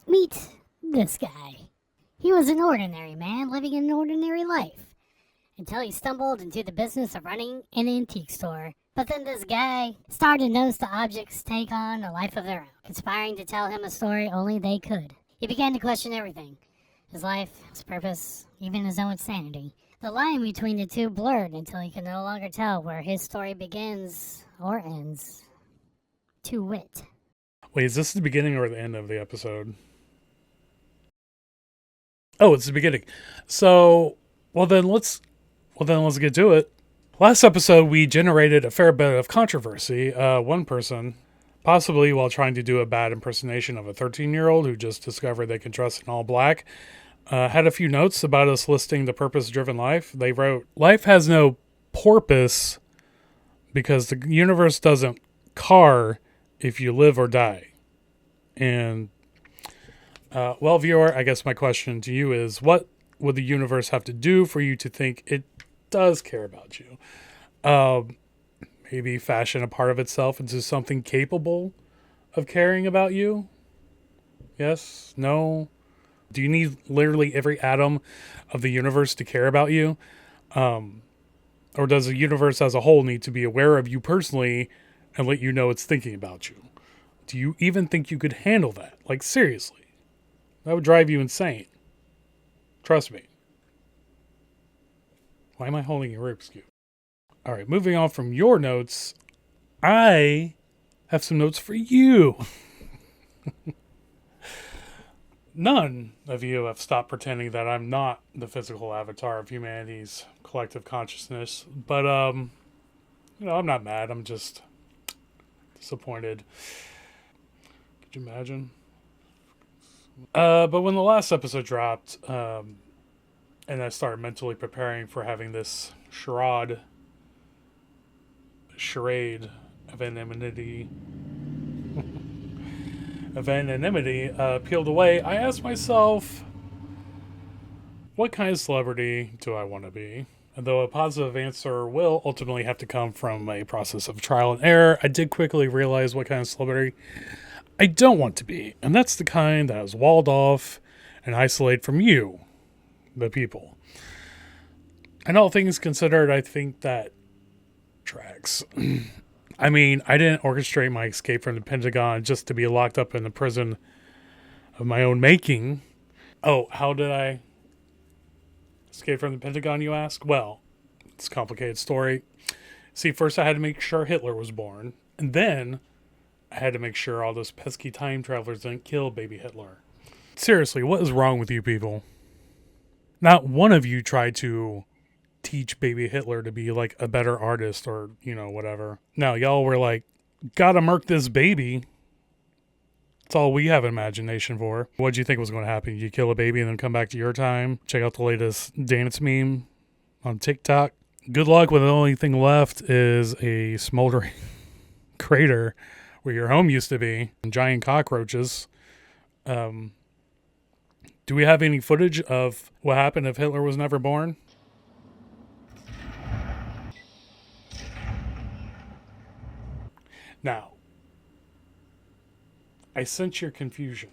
Meet this guy. He was an ordinary man living an ordinary life until he stumbled into the business of running an antique store. But then this guy started to notice the objects take on a life of their own, conspiring to tell him a story only they could. He began to question everything: his life, his purpose, even his own sanity. The line between the two blurred until he could no longer tell where his story begins or ends. To wit. Wait, is this the beginning or the end of the episode? Oh, it's the beginning. So, well then let's get to it. Last episode, we generated a fair bit of controversy. One person, possibly while trying to do a bad impersonation of a 13-year-old who just discovered they can dress in all black, had a few notes about us listing the purpose-driven life. They wrote, "Life has no porpoise because the universe doesn't car if you live or die." And, well, viewer, I guess my question to you is, what would the universe have to do for you to think it does care about you? Maybe fashion a part of itself into something capable of caring about you? Yes? No? Do you need literally every atom of the universe to care about you? Or does the universe as a whole need to be aware of you personally and let you know it's thinking about you? Do you even think you could handle that? Like, seriously. That would drive you insane. Trust me. Why am I holding a Rubik's Cube? All right, moving on from your notes, I have some notes for you. None of you have stopped pretending that I'm not the physical avatar of humanity's collective consciousness. But, I'm not mad. I'm just disappointed. Could you imagine? But when the last episode dropped, and I started mentally preparing for having this charade of anonymity peeled away, I asked myself, what kind of celebrity do I want to be? And though a positive answer will ultimately have to come from a process of trial and error, I did quickly realize what kind of celebrity I don't want to be. And that's the kind that is walled off and isolated from you, the people. And all things considered, I think that tracks. I mean, I didn't orchestrate my escape from the Pentagon just to be locked up in a prison of my own making. Oh, how did I escape from the Pentagon, you ask? Well, it's a complicated story. See, first I had to make sure Hitler was born, and then I had to make sure all those pesky time travelers didn't kill baby Hitler. Seriously, what is wrong with you people? Not one of you tried to teach baby Hitler to be like a better artist or, whatever. No, y'all were like, gotta murk this baby. That's all we have imagination for. What'd you think was going to happen? You kill a baby and then come back to your time? Check out the latest dance meme on TikTok? Good luck when the only thing left is a smoldering crater where your home used to be, and giant cockroaches. Do we have any footage of what happened if Hitler was never born? Now, I sense your confusion.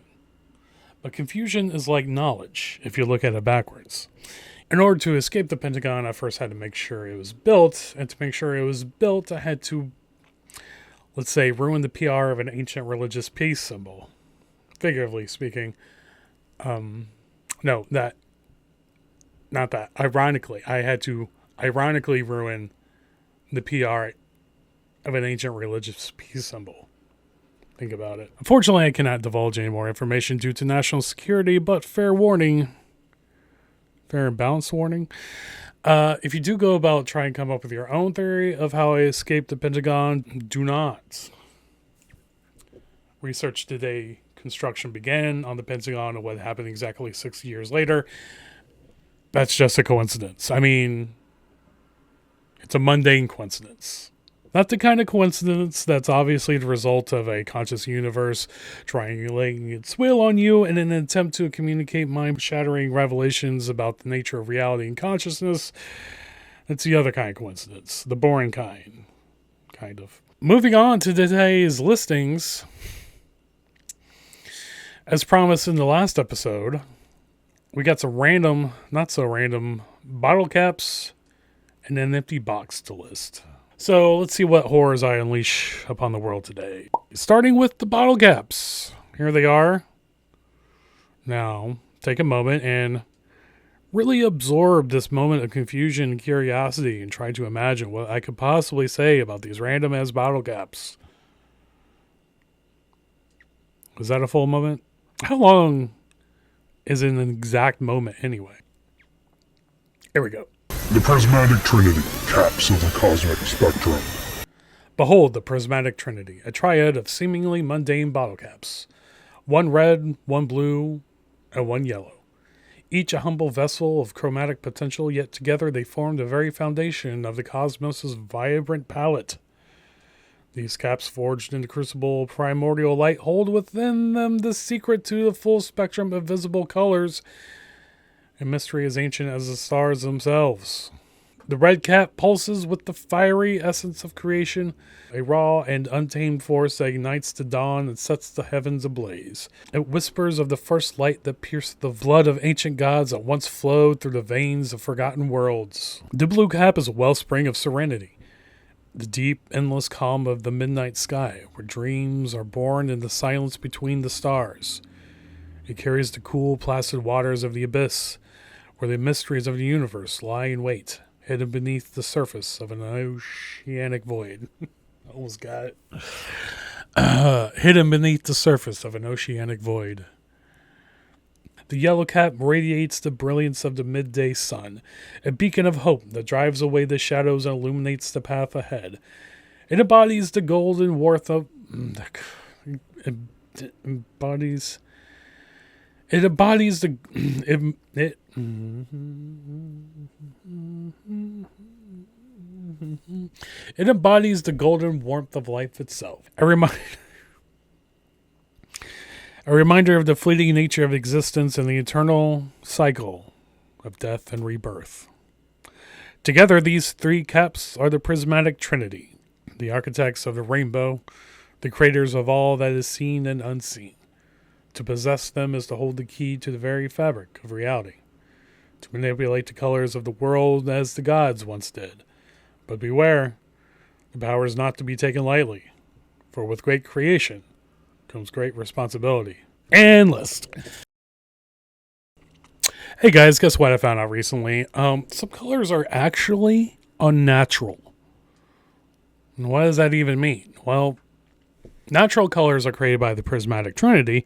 But confusion is like knowledge, if you look at it backwards. In order to escape the Pentagon, I first had to make sure it was built. And to make sure it was built, I had to, let's say, ruin the PR of an ancient religious peace symbol. Figuratively speaking. Not that. Ironically, I had to ruin the PR of an ancient religious peace symbol. Think about it. Unfortunately, I cannot divulge any more information due to national security, but fair and balanced warning. If you do go about trying to come up with your own theory of how I escaped the Pentagon, do not. Research today. Construction began on the Pentagon and what happened exactly 60 years later. That's just a coincidence. I mean, it's a mundane coincidence. Not the kind of coincidence that's obviously the result of a conscious universe triangulating its will on you in an attempt to communicate mind-shattering revelations about the nature of reality and consciousness. It's the other kind of coincidence. The boring kind. Kind of. Moving on to today's listings. As promised in the last episode, we got some random, not so random, bottle caps and an empty box to list. So let's see what horrors I unleash upon the world today. Starting with the bottle caps. Here they are. Now, take a moment and really absorb this moment of confusion and curiosity and try to imagine what I could possibly say about these random ass bottle caps. Was that a full moment? How long is an exact moment anyway? Here we go. The prismatic trinity, caps of the cosmic spectrum. Behold the prismatic trinity, a triad of seemingly mundane bottle caps. One red, one blue, and one yellow. Each a humble vessel of chromatic potential, yet together they form the very foundation of the cosmos' vibrant palette. These caps, forged in the crucible of primordial light, hold within them the secret to the full spectrum of visible colors, a mystery as ancient as the stars themselves. The red cap pulses with the fiery essence of creation, a raw and untamed force that ignites the dawn and sets the heavens ablaze. It whispers of the first light that pierced the blood of ancient gods that once flowed through the veins of forgotten worlds. The blue cap is a wellspring of serenity, the deep, endless calm of the midnight sky, where dreams are born in the silence between the stars. It carries the cool, placid waters of the abyss, where the mysteries of the universe lie in wait, hidden beneath the surface of an oceanic void. Almost got it. Hidden beneath the surface of an oceanic void. The yellow cap radiates the brilliance of the midday sun, a beacon of hope that drives away the shadows and illuminates the path ahead. It embodies the golden warmth of... It embodies the... It embodies the golden warmth of life itself. A reminder of the fleeting nature of existence and the eternal cycle of death and rebirth. Together, these three caps are the prismatic trinity, the architects of the rainbow, the creators of all that is seen and unseen. To possess them is to hold the key to the very fabric of reality, to manipulate the colors of the world as the gods once did. But beware, the power is not to be taken lightly, for with great creation comes great responsibility. And list. Hey guys, guess what I found out recently? Some colors are actually unnatural. And what does that even mean? Well, natural colors are created by the prismatic trinity,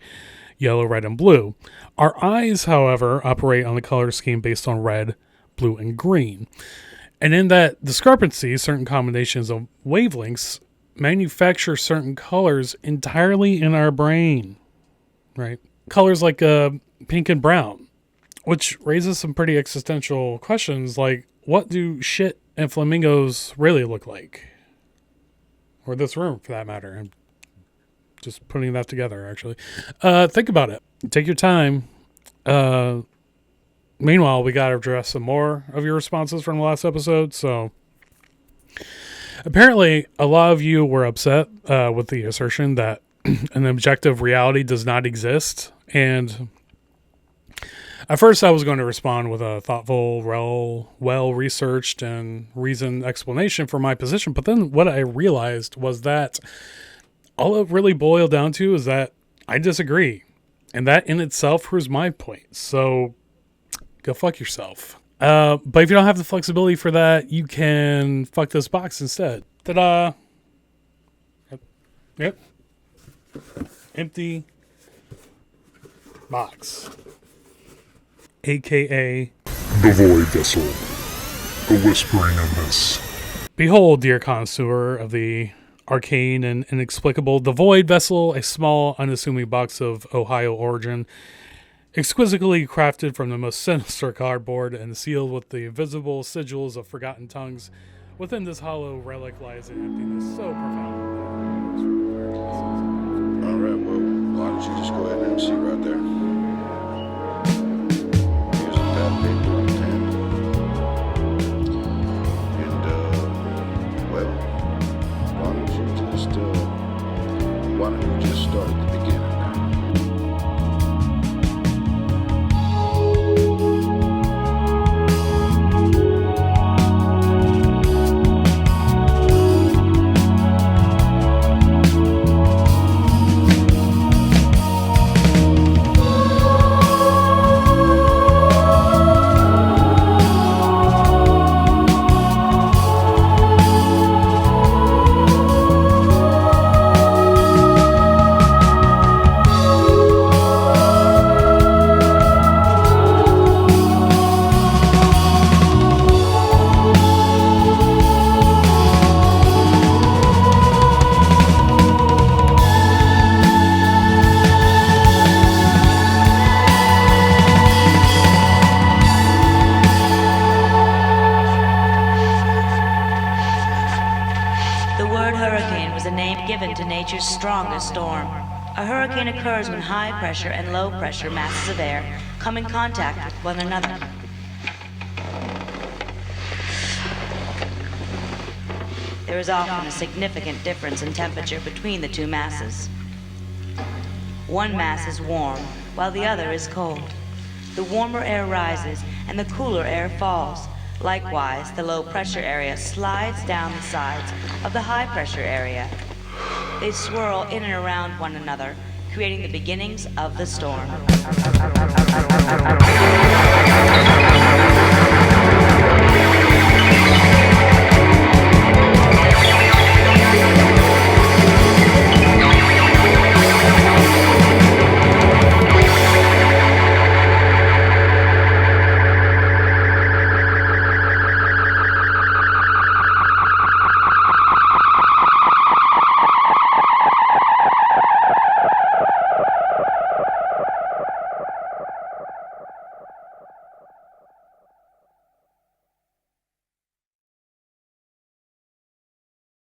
yellow, red, and blue. Our eyes, however, operate on the color scheme based on red, blue, and green. And in that discrepancy, certain combinations of wavelengths manufacture certain colors entirely in our brain, right? Colors like pink and brown, which raises some pretty existential questions like, what do shit and flamingos really look like? Or this room, for that matter. I'm just putting that together, actually. Think about it. Take your time. Meanwhile, we got to address some more of your responses from the last episode. So, apparently, a lot of you were upset with the assertion that an objective reality does not exist. And at first, I was going to respond with a thoughtful, well-researched, and reasoned explanation for my position. But then what I realized was that all it really boiled down to is that I disagree. And that in itself proves my point. So go fuck yourself. But if you don't have the flexibility for that, you can fuck this box instead. Ta-da! Yep. Empty box. AKA The void vessel. The whispering abyss. Behold, dear connoisseur of the arcane and inexplicable, the void vessel, a small, unassuming box of Ohio origin, exquisitely crafted from the most sinister cardboard and sealed with the invisible sigils of forgotten tongues. Within this hollow relic lies an emptiness so profound. All right, well, why don't you just go ahead and have a seat right there? Here's a pad of paper on 10. And, well, why don't you just start at the beginning now? nature's strongest storm. A hurricane occurs when high pressure and low pressure masses of air come in contact with one another. There is often a significant difference in temperature between the two masses. One mass is warm, while the other is cold. The warmer air rises and the cooler air falls. Likewise, the low pressure area slides down the sides of the high pressure area. They swirl in and around one another, creating the beginnings of the storm.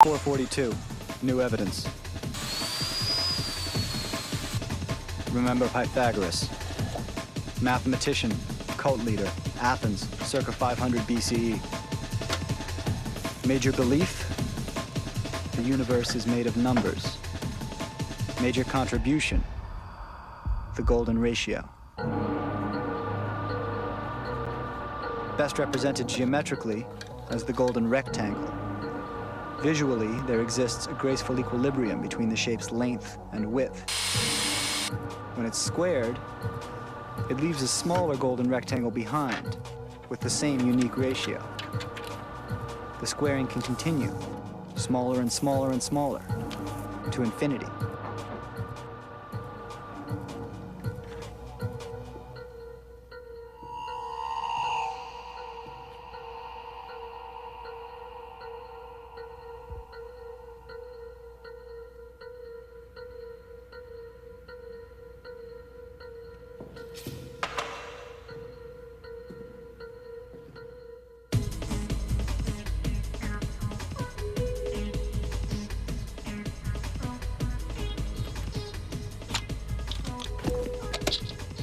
442. New evidence. Remember Pythagoras. Mathematician, cult leader, Athens, circa 500 BCE. Major belief? The universe is made of numbers. Major contribution? The golden ratio. Best represented geometrically as the golden rectangle. Visually, there exists a graceful equilibrium between the shape's length and width. When it's squared, it leaves a smaller golden rectangle behind, with the same unique ratio. The squaring can continue, smaller and smaller and smaller, to infinity.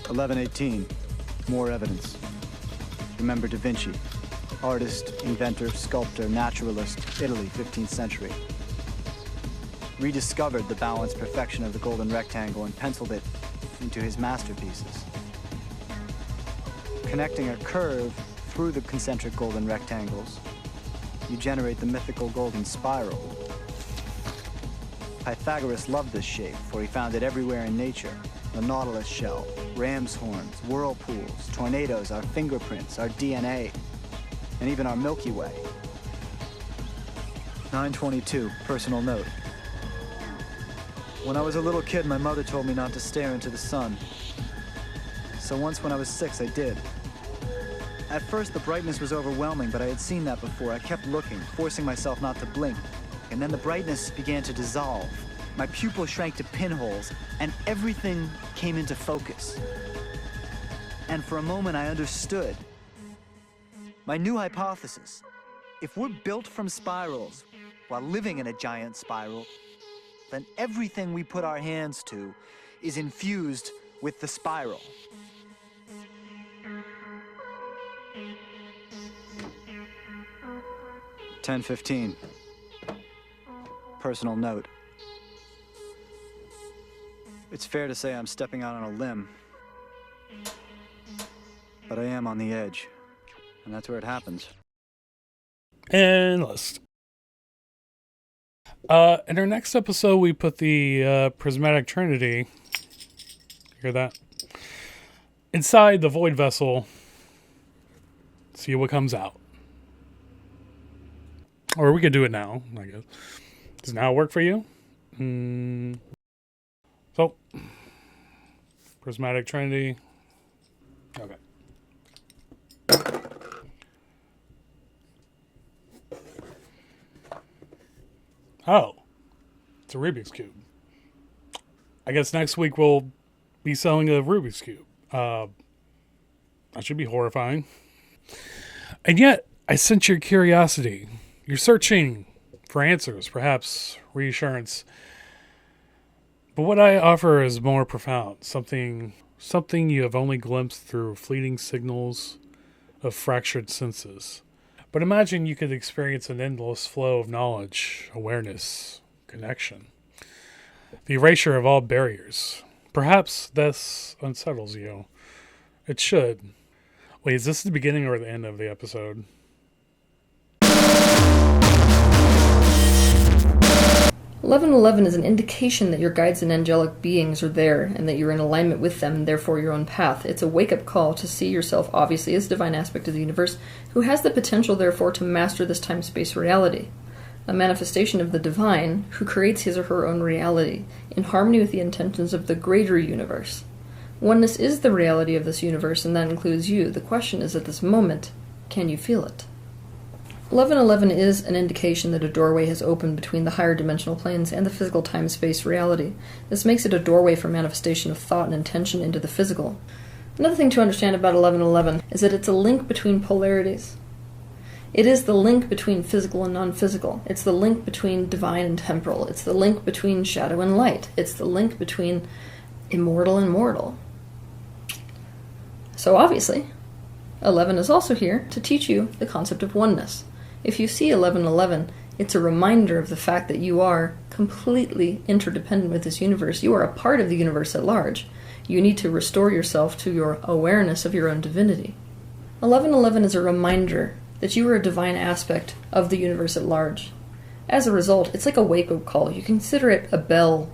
(1118). More evidence. Remember Da Vinci. Artist, inventor, sculptor, naturalist, Italy, 15th century. Rediscovered the balanced perfection of the golden rectangle and penciled it into his masterpieces. Connecting a curve through the concentric golden rectangles, you generate the mythical golden spiral. Pythagoras loved this shape, for he found it everywhere in nature. The nautilus shell, ram's horns, whirlpools, tornadoes, our fingerprints, our DNA, and even our Milky Way. 922, personal note. When I was a little kid, my mother told me not to stare into the sun. So once when I was 6, I did. At first, the brightness was overwhelming, but I had seen that before. I kept looking, forcing myself not to blink. And then the brightness began to dissolve. My pupils shrank to pinholes, and everything came into focus. And for a moment, I understood. My new hypothesis: if we're built from spirals while living in a giant spiral, then everything we put our hands to is infused with the spiral. (10:15). Personal note. It's fair to say I'm stepping out on a limb, but I am on the edge, and that's where it happens. And list. In our next episode, we put the prismatic trinity. Hear that? Inside the void vessel. See what comes out. Or we could do it now, I guess. Does now work for you? So, prismatic trinity. Okay. Oh, it's a Rubik's Cube. I guess next week we'll be selling a Rubik's Cube. That should be horrifying. And yet, I sense your curiosity. You're searching for answers, perhaps reassurance. But what I offer is more profound, something you have only glimpsed through fleeting signals of fractured senses. But imagine you could experience an endless flow of knowledge, awareness, connection. The erasure of all barriers. Perhaps this unsettles you. It should. Wait, is this the beginning or the end of the episode? "1111 is an indication that your guides and angelic beings are there, and that you're in alignment with them, and therefore your own path. It's a wake-up call to see yourself, obviously, as a divine aspect of the universe, who has the potential, therefore, to master this time-space reality. A manifestation of the divine, who creates his or her own reality, in harmony with the intentions of the greater universe. Oneness is the reality of this universe, and that includes you. The question is, at this moment, can you feel it? 1111 is an indication that a doorway has opened between the higher dimensional planes and the physical time-space reality. This makes it a doorway for manifestation of thought and intention into the physical. Another thing to understand about 1111 is that it's a link between polarities. It is the link between physical and non-physical. It's the link between divine and temporal. It's the link between shadow and light. It's the link between immortal and mortal. So obviously, 11 is also here to teach you the concept of oneness. If you see 1111, it's a reminder of the fact that you are completely interdependent with this universe. You are a part of the universe at large. You need to restore yourself to your awareness of your own divinity. 1111 is a reminder that you are a divine aspect of the universe at large. As a result, it's like a wake-up call. You consider it a bell